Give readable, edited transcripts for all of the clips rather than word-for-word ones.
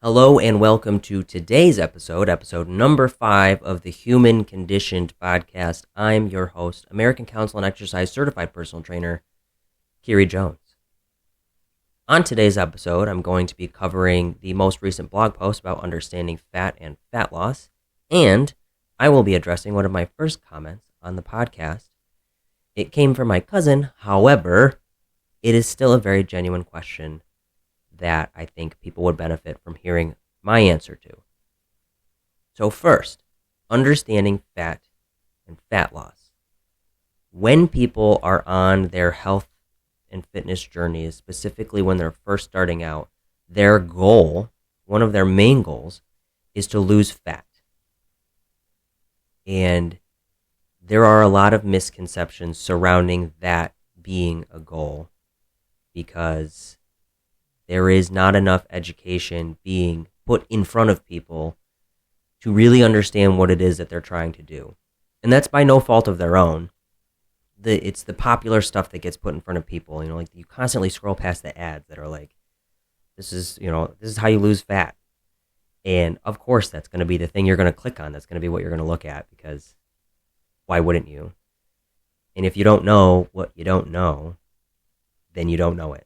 Hello and welcome to today's episode number 5 of the Human Conditioned podcast. I'm your host, American Council on Exercise Certified Personal Trainer, Kiri Jones. On today's episode, I'm going to be covering the most recent blog post about understanding fat and fat loss, and I will be addressing one of my first comments on the podcast. It came from my cousin, however, it is still a very genuine question that I think people would benefit from hearing my answer to. So first, understanding fat and fat loss. When people are on their health and fitness journeys, specifically when they're first starting out, their goal, one of their main goals, is to lose fat. And there are a lot of misconceptions surrounding that being a goal because there is not enough education being put in front of people to really understand what it is that they're trying to do. And that's by no fault of their own. It's the popular stuff that gets put in front of people. Like you constantly scroll past the ads that are like, this is how you lose fat. And of course, that's going to be the thing you're going to click on. That's going to be what you're going to look at because why wouldn't you? And if you don't know what you don't know, then you don't know it.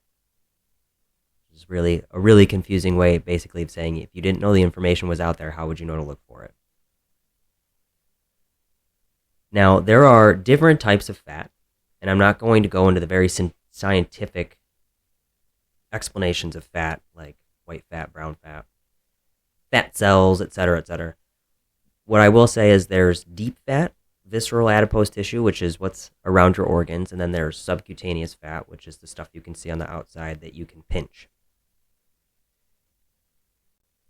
It's really a really confusing way, basically, of saying if you didn't know the information was out there, how would you know to look for it? Now, there are different types of fat, and I'm not going to go into the very scientific explanations of fat, like white fat, brown fat, fat cells, etc., etc. What I will say is there's deep fat, visceral adipose tissue, which is what's around your organs, and then there's subcutaneous fat, which is the stuff you can see on the outside that you can pinch.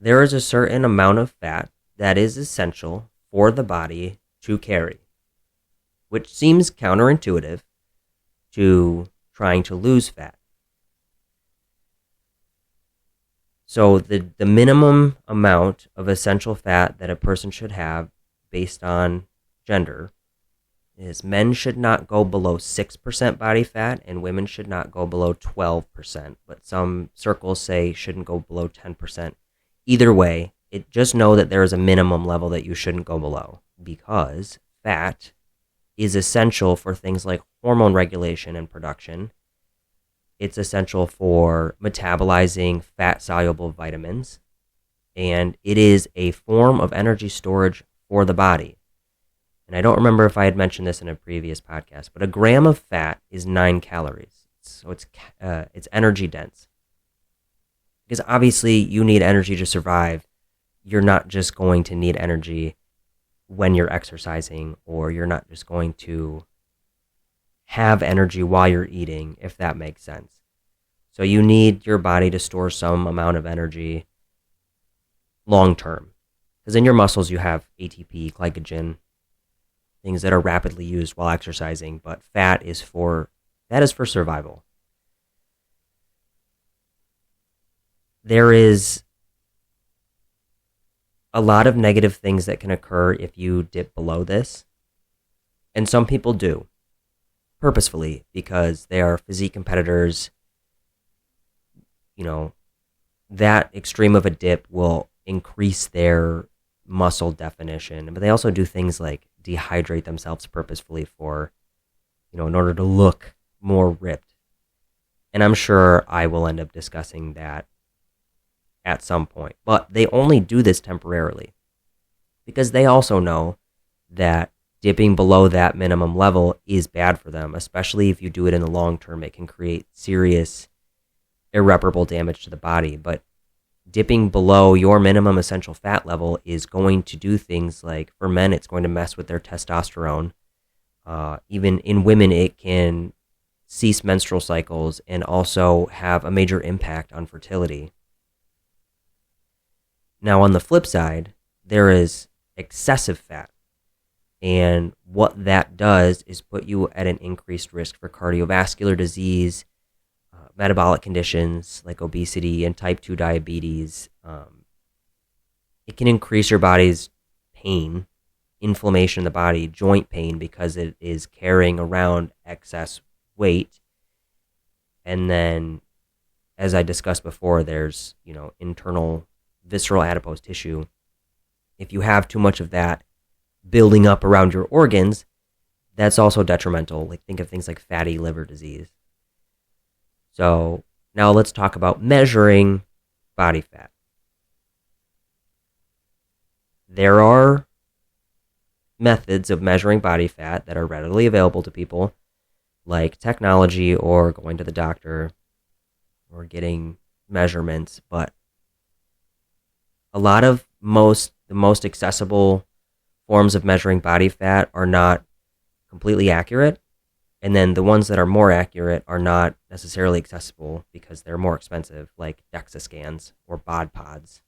There is a certain amount of fat that is essential for the body to carry, which seems counterintuitive to trying to lose fat. So the minimum amount of essential fat that a person should have based on gender is men should not go below 6% body fat and women should not go below 12%, but some circles say shouldn't go below 10%. Either way, just know that there is a minimum level that you shouldn't go below because fat is essential for things like hormone regulation and production. It's essential for metabolizing fat-soluble vitamins, and it is a form of energy storage for the body. And I don't remember if I had mentioned this in a previous podcast, but a gram of fat is 9 calories. So it's energy dense. Because obviously you need energy to survive. You're not just going to need energy when you're exercising, or you're not just going to have energy while you're eating, if that makes sense. So you need your body to store some amount of energy long term. Because in your muscles you have ATP, glycogen, things that are rapidly used while exercising, but fat is for survival. There is a lot of negative things that can occur if you dip below this. And some people do, purposefully, because they are physique competitors. That extreme of a dip will increase their muscle definition. But they also do things like dehydrate themselves purposefully in order to look more ripped. And I'm sure I will end up discussing that at some point. But they only do this temporarily because they also know that dipping below that minimum level is bad for them, especially if you do it in the long term. It can create serious, irreparable damage to the body. But dipping below your minimum essential fat level is going to do things like, for men, it's going to mess with their testosterone. Even in women, it can cease menstrual cycles and also have a major impact on fertility. Now, on the flip side, there is excessive fat. And what that does is put you at an increased risk for cardiovascular disease, metabolic conditions like obesity and type 2 diabetes. It can increase your body's pain, inflammation in the body, joint pain, because it is carrying around excess weight. And then, as I discussed before, there's, internal visceral adipose tissue, if you have too much of that building up around your organs, that's also detrimental. Like, think of things like fatty liver disease. So now let's talk about measuring body fat. There are methods of measuring body fat that are readily available to people, like technology or going to the doctor or getting measurements, but a lot of the most accessible forms of measuring body fat are not completely accurate, and then the ones that are more accurate are not necessarily accessible because they're more expensive, like DEXA scans or bod pods.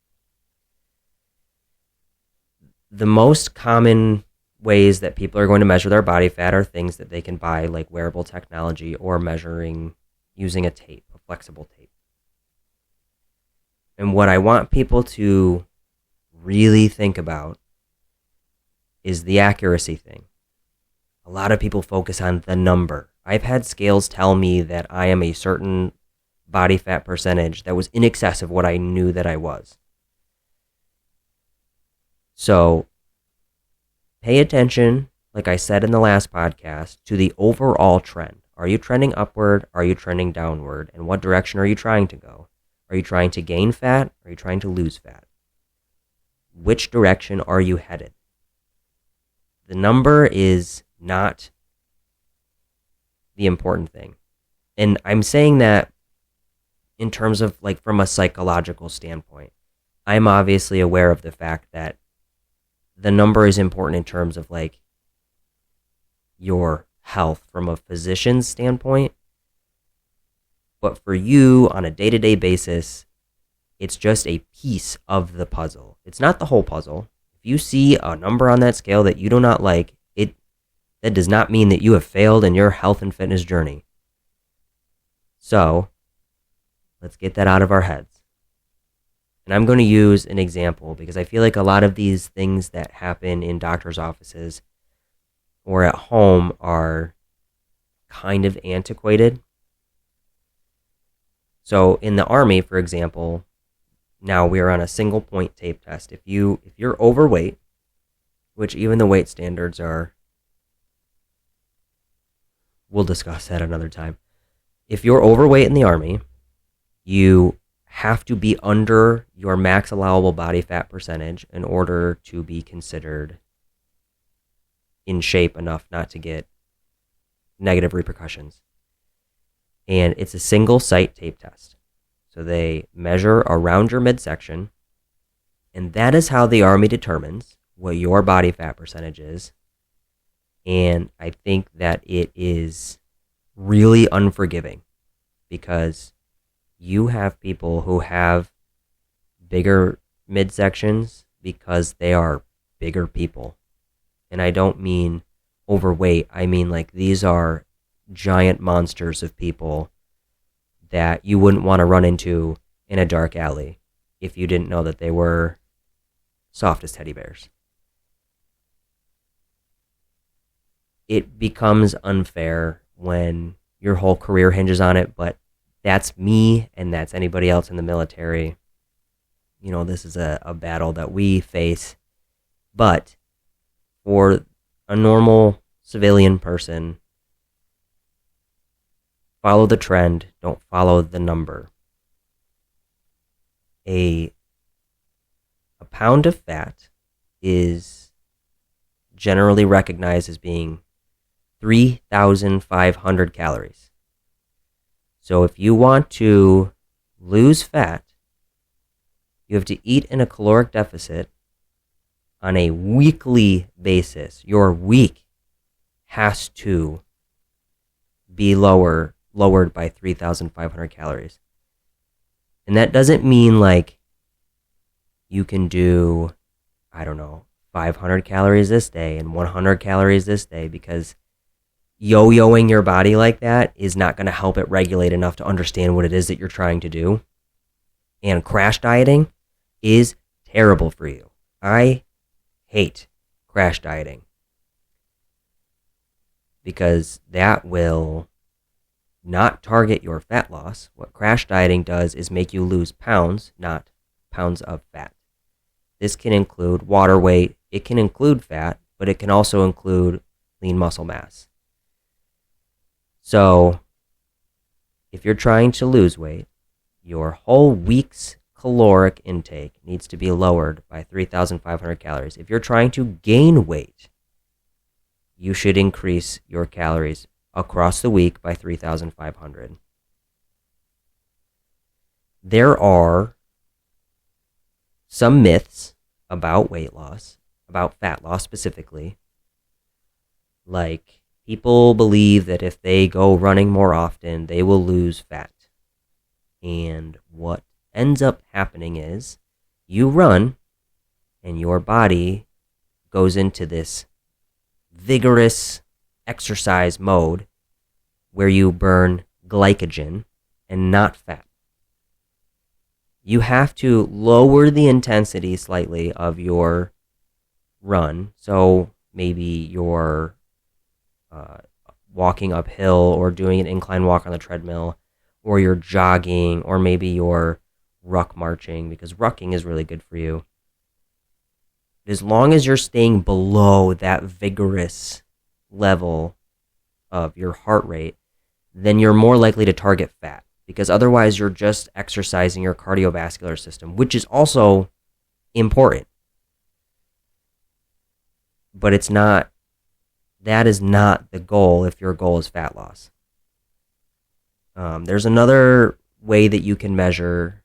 The most common ways that people are going to measure their body fat are things that they can buy, like wearable technology or measuring using a tape, a flexible tape. And what I want people to really think about is the accuracy thing. A lot of people focus on the number. I've had scales tell me that I am a certain body fat percentage that was in excess of what I knew that I was. So pay attention, like I said in the last podcast, to the overall trend. Are you trending upward? Are you trending downward? And what direction are you trying to go? Are you trying to gain fat? Are you trying to lose fat? Which direction are you headed? The number is not the important thing. And I'm saying that in terms of, like, from a psychological standpoint. I'm obviously aware of the fact that the number is important in terms of, like, your health from a physician's standpoint. But for you on a day-to-day basis, it's just a piece of the puzzle. It's not the whole puzzle. If you see a number on that scale that you do not like, that does not mean that you have failed in your health and fitness journey. So, let's get that out of our heads. And I'm going to use an example because I feel like a lot of these things that happen in doctors' offices or at home are kind of antiquated. So in the Army, for example, now we are on a single point tape test. If you're overweight, which even the weight standards are, we'll discuss that another time. If you're overweight in the Army, you have to be under your max allowable body fat percentage in order to be considered in shape enough not to get negative repercussions. And it's a single site tape test. So they measure around your midsection, and that is how the Army determines what your body fat percentage is. And I think that it is really unforgiving because you have people who have bigger midsections because they are bigger people. And I don't mean overweight. I mean, like, these are giant monsters of people that you wouldn't want to run into in a dark alley if you didn't know that they were soft as teddy bears. It becomes unfair when your whole career hinges on it, but that's me and that's anybody else in the military. You know, this is a battle that we face. But for a normal civilian person, follow the trend, don't follow the number. A pound of fat is generally recognized as being 3,500 calories. So if you want to lose fat, you have to eat in a caloric deficit on a weekly basis. Your week has to be lowered by 3,500 calories. And that doesn't mean like you can do, 500 calories this day and 100 calories this day, because yo-yoing your body like that is not going to help it regulate enough to understand what it is that you're trying to do. And crash dieting is terrible for you. I hate crash dieting because that will not target your fat loss. What crash dieting does is make you lose pounds, not pounds of fat. This can include water weight, it can include fat, but it can also include lean muscle mass. So, if you're trying to lose weight, your whole week's caloric intake needs to be lowered by 3,500 calories. If you're trying to gain weight, you should increase your calories across the week by 3,500. There are some myths about weight loss, about fat loss specifically. Like, people believe that if they go running more often, they will lose fat. And what ends up happening is you run and your body goes into this vigorous exercise mode where you burn glycogen and not fat. You have to lower the intensity slightly of your run. So maybe you're walking uphill or doing an incline walk on the treadmill, or you're jogging, or maybe you're ruck marching, because rucking is really good for you. As long as you're staying below that vigorous level of your heart rate, then you're more likely to target fat, because otherwise you're just exercising your cardiovascular system, which is also important. But that is not the goal if your goal is fat loss. There's another way that you can measure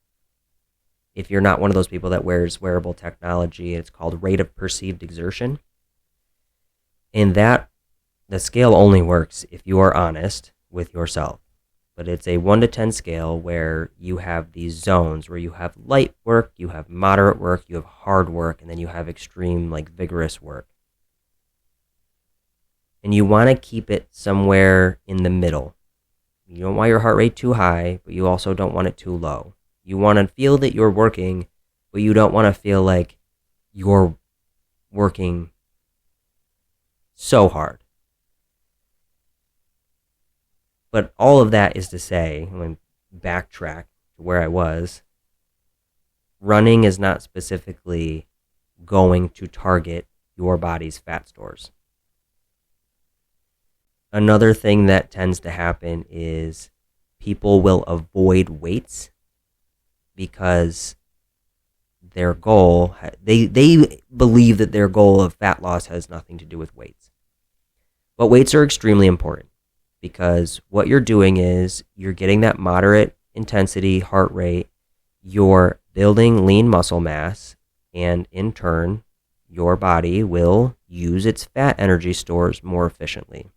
if you're not one of those people that wears wearable technology. It's called rate of perceived exertion. And that, the scale only works if you are honest with yourself. But it's a 1 to 10 scale where you have these zones where you have light work, you have moderate work, you have hard work, and then you have extreme, vigorous work. And you want to keep it somewhere in the middle. You don't want your heart rate too high, but you also don't want it too low. You want to feel that you're working, but you don't want to feel like you're working so hard. But all of that is to say, I'm going to backtrack to where I was. Running is not specifically going to target your body's fat stores. Another thing that tends to happen is people will avoid weights because their goal, they believe that their goal of fat loss has nothing to do with weights. But weights are extremely important because what you're doing is you're getting that moderate intensity heart rate, you're building lean muscle mass, and in turn, your body will use its fat energy stores more efficiently.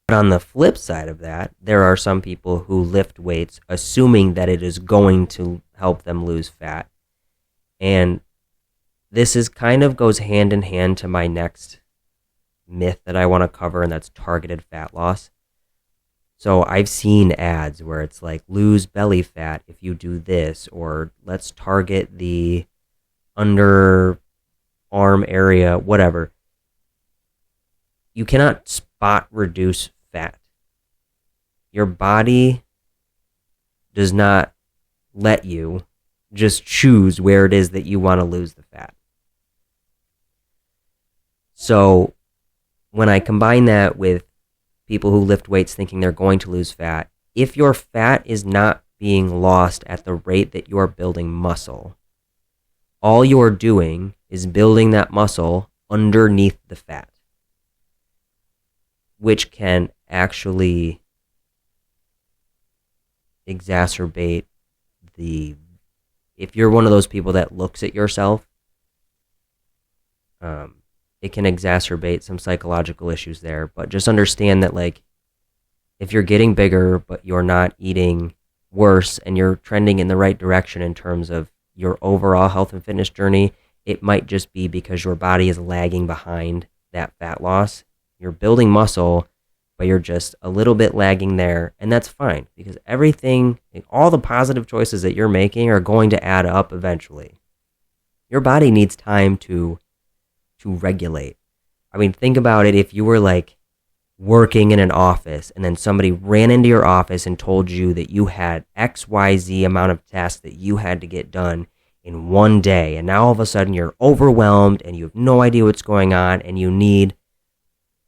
But on the flip side of that, there are some people who lift weights assuming that it is going to help them lose fat. And this is kind of goes hand in hand to my next myth that I want to cover, and that's targeted fat loss. So I've seen ads where it's like, lose belly fat if you do this, or let's target the underarm area, whatever. You cannot spot reduce fat. Your body does not let you just choose where it is that you want to lose the fat. So when I combine that with people who lift weights thinking they're going to lose fat, if your fat is not being lost at the rate that you're building muscle, all you're doing is building that muscle underneath the fat, which can actually exacerbate if you're one of those people that looks at yourself, it can exacerbate some psychological issues there. But just understand that, if you're getting bigger, but you're not eating worse and you're trending in the right direction in terms of your overall health and fitness journey, it might just be because your body is lagging behind that fat loss. You're building muscle, but you're just a little bit lagging there, and that's fine because everything, all the positive choices that you're making are going to add up eventually. Your body needs time to regulate. I mean, think about it. If you were working in an office and then somebody ran into your office and told you that you had XYZ amount of tasks that you had to get done in one day, and now all of a sudden you're overwhelmed and you have no idea what's going on and you need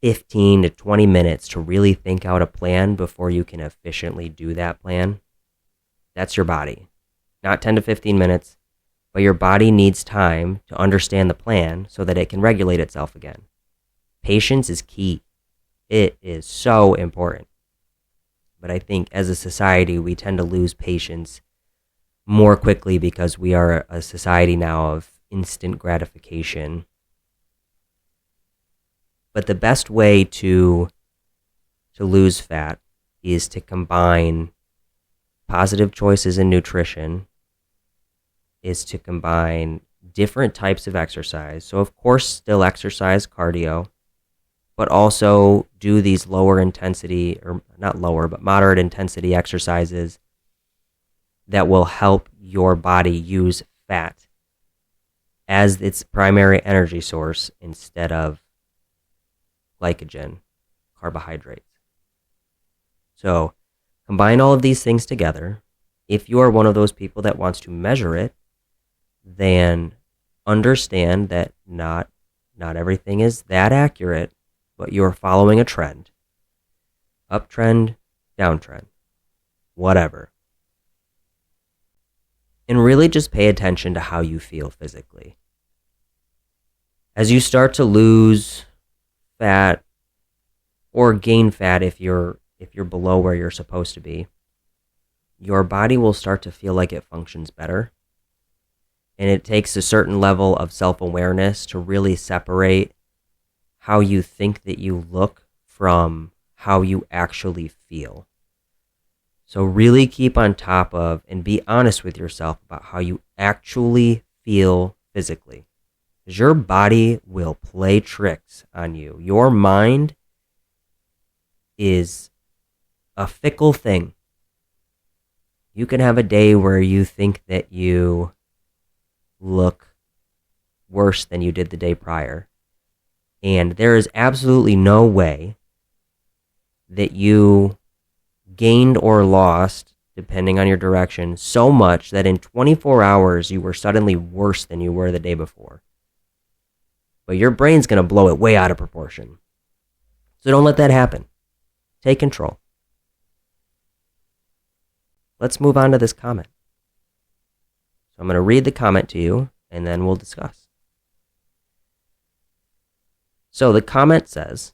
15 to 20 minutes to really think out a plan before you can efficiently do that plan. That's your body. Not 10 to 15 minutes, but your body needs time to understand the plan so that it can regulate itself again. Patience is key. It is so important. But I think as a society, we tend to lose patience more quickly because we are a society now of instant gratification. But the best way to lose fat is to combine positive choices in nutrition, is to combine different types of exercise. So of course, still exercise, cardio, but also do these lower intensity, or not lower, but moderate intensity exercises that will help your body use fat as its primary energy source instead of glycogen, carbohydrates. So combine all of these things together. If you are one of those people that wants to measure it, then understand that not everything is that accurate, but you're following a trend. Uptrend, downtrend, whatever. And really just pay attention to how you feel physically. As you start to lose fat or gain fat if you're below where you're supposed to be, your body will start to feel like it functions better. And it takes a certain level of self-awareness to really separate how you think that you look from how you actually feel. So really keep on top of and be honest with yourself about how you actually feel physically. Because your body will play tricks on you. Your mind is a fickle thing. You can have a day where you think that you look worse than you did the day prior. And there is absolutely no way that you gained or lost, depending on your direction, so much that in 24 hours you were suddenly worse than you were the day before. But your brain's going to blow it way out of proportion. So don't let that happen. Take control. Let's move on to this comment. So I'm going to read the comment to you, and then we'll discuss. So the comment says,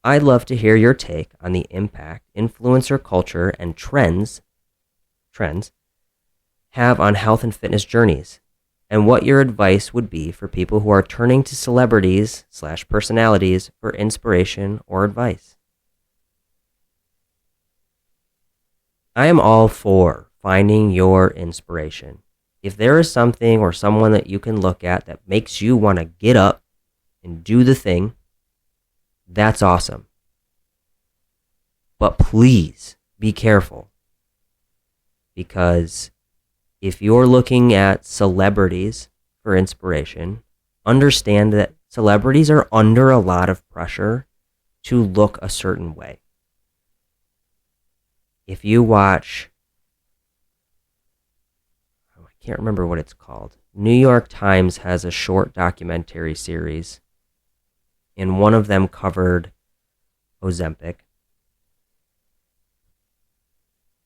I'd love to hear your take on the impact influencer culture and trends have on health and fitness journeys, and what your advice would be for people who are turning to celebrities/personalities for inspiration or advice. I am all for finding your inspiration. If there is something or someone that you can look at that makes you want to get up and do the thing, that's awesome. But please be careful, because if you're looking at celebrities for inspiration, understand that celebrities are under a lot of pressure to look a certain way. If you watch, I can't remember what it's called. New York Times has a short documentary series, and one of them covered Ozempic.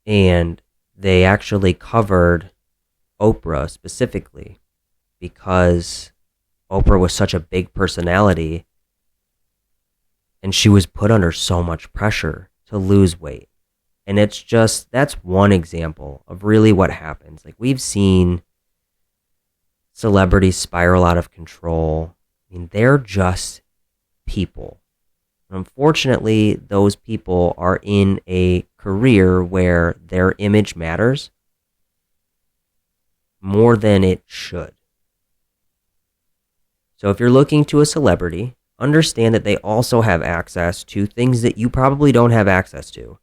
And they actually covered Oprah specifically because Oprah was such a big personality and she was put under so much pressure to lose weight. And it's just, that's one example of really what happens. Like, we've seen celebrities spiral out of control. I mean, they're just people. Unfortunately, those people are in a career where their image matters more than it should. So if you're looking to a celebrity, understand that they also have access to things that you probably don't have access to.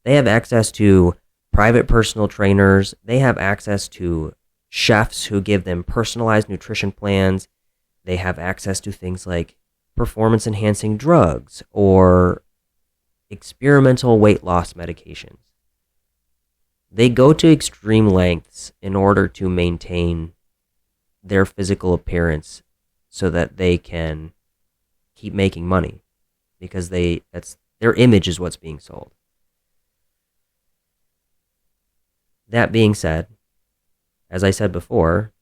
They have access to private personal trainers. They have access to chefs who give them personalized nutrition plans. They have access to things like performance enhancing drugs or experimental weight loss medications. They go to extreme lengths in order to maintain their physical appearance so that they can keep making money, because that's their image is what's being sold. That being said, as I said before,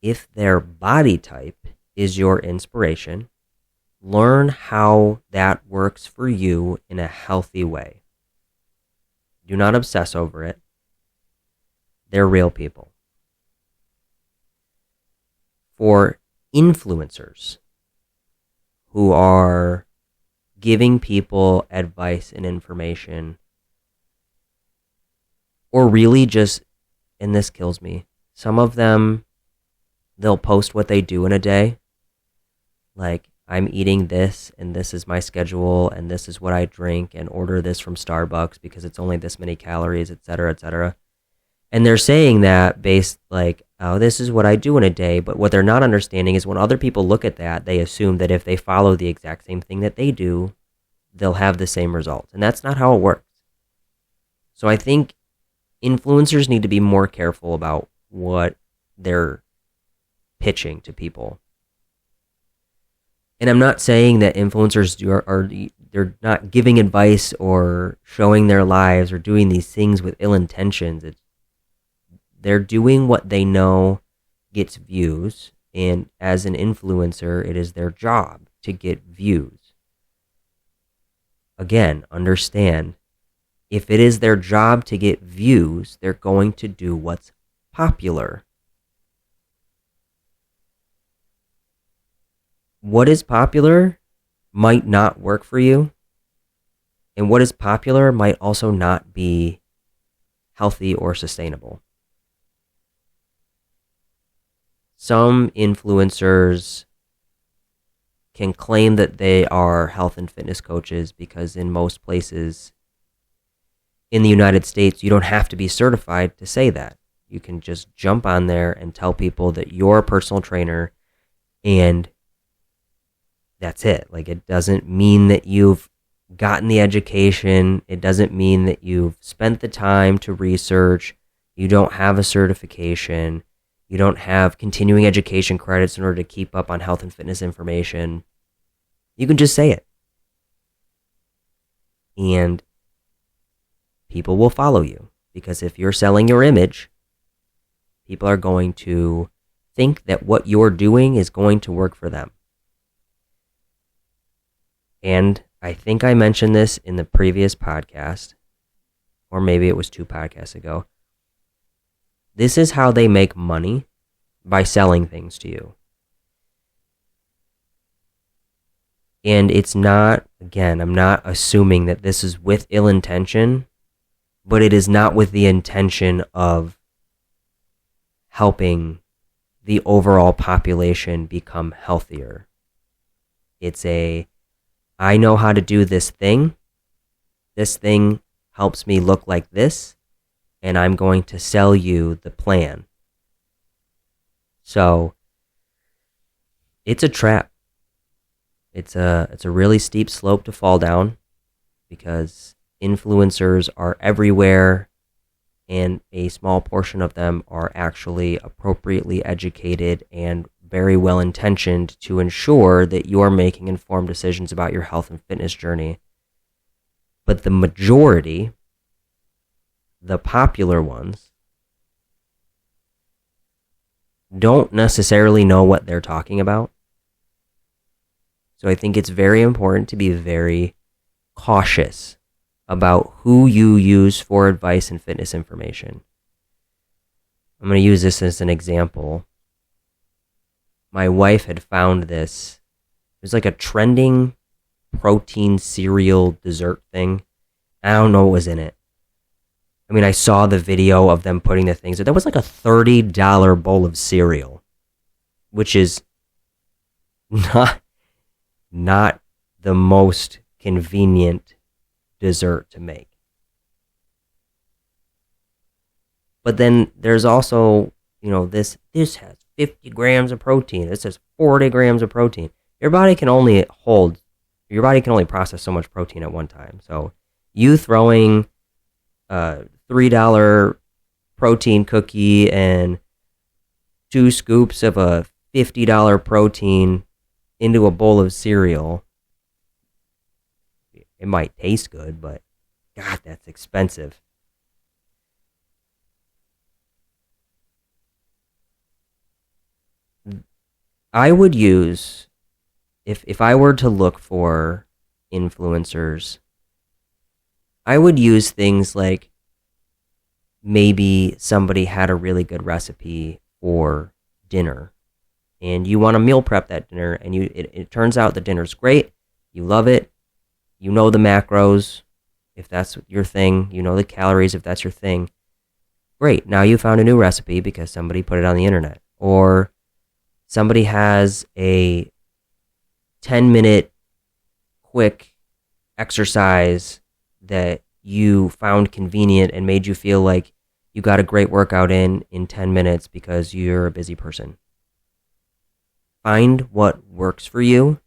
if their body type is your inspiration, learn how that works for you in a healthy way. Do not obsess over it. They're real people. For influencers who are giving people advice and information, or really just, and this kills me, some of them, they'll post what they do in a day. Like, I'm eating this, and this is my schedule, and this is what I drink, and order this from Starbucks because it's only this many calories, etc., etc. And they're saying that based like, oh, this is what I do in a day. But what they're not understanding is when other people look at that, they assume that if they follow the exact same thing that they do, they'll have the same results. And that's not how it works. So I think influencers need to be more careful about what they're pitching to people. And I'm not saying that influencers they're not giving advice or showing their lives or doing these things with ill intentions. They're doing what they know gets views, and as an influencer, it is their job to get views. Again, understand, if it is their job to get views, they're going to do what's popular. What is popular might not work for you, and what is popular might also not be healthy or sustainable. Some influencers can claim that they are health and fitness coaches because in most places in the United States, you don't have to be certified to say that. You can just jump on there and tell people that you're a personal trainer, and that's it. Like, it doesn't mean that you've gotten the education. It doesn't mean that you've spent the time to research. You don't have a certification. You don't have continuing education credits in order to keep up on health and fitness information. You can just say it. And people will follow you, because if you're selling your image, people are going to think that what you're doing is going to work for them. And I think I mentioned this in the previous podcast, or maybe it was 2 podcasts ago. This is how they make money, by selling things to you. And it's not, again, I'm not assuming that this is with ill intention, but it is not with the intention of helping the overall population become healthier. It's I know how to do this thing. This thing helps me look like this, and I'm going to sell you the plan. So it's a trap. It's a really steep slope to fall down, because influencers are everywhere, and a small portion of them are actually appropriately educated and very well intentioned to ensure that you're making informed decisions about your health and fitness journey. But the majority, the popular ones, don't necessarily know what they're talking about. So I think it's very important to be very cautious about who you use for advice and fitness information. I'm going to use this as an example. My wife had found this. It was like a trending protein cereal dessert thing. I don't know what was in it. I mean, I saw the video of them putting the things. That was like a $30 bowl of cereal, which is not the most convenient dessert to make. But then there's also, this has 50 grams of protein. This has 40 grams of protein. Your body can only hold your body can only process so much protein at one time. So you throwing a $3 protein cookie and 2 scoops of a $50 protein into a bowl of cereal, it might taste good, but God, that's expensive. I would use, if I were to look for influencers, I would use things like maybe somebody had a really good recipe for dinner and you want to meal prep that dinner, and it turns out the dinner's great, you love it, you know the macros, if that's your thing, you know the calories if that's your thing. Great, now you found a new recipe because somebody put it on the internet. Or somebody has a 10-minute quick exercise that you found convenient and made you feel like you got a great workout in 10 minutes because you're a busy person. Find what works for you,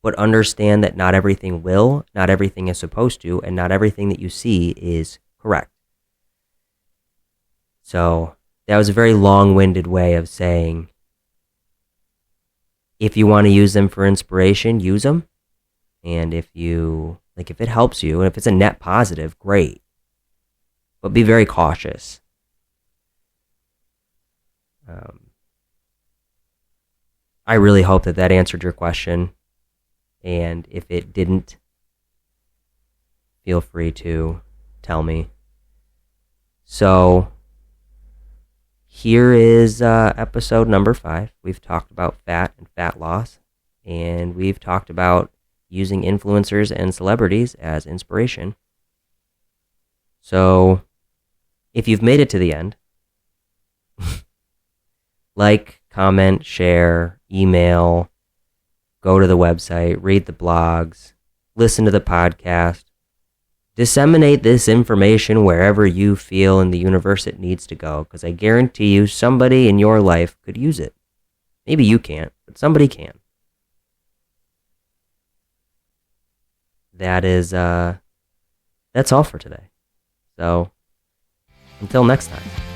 but understand that not everything will, not everything is supposed to, and not everything that you see is correct. So that was a very long-winded way of saying, if you want to use them for inspiration, use them. And if it helps you, and if it's a net positive, great. But be very cautious. I really hope that answered your question. And if it didn't, feel free to tell me. So here is episode number 5. We've talked about fat and fat loss, and we've talked about using influencers and celebrities as inspiration. So if you've made it to the end, like, comment, share, email, go to the website, read the blogs, listen to the podcast, disseminate this information wherever you feel in the universe it needs to go, because I guarantee you somebody in your life could use it. Maybe you can't, but somebody can. That's all for today. So until next time.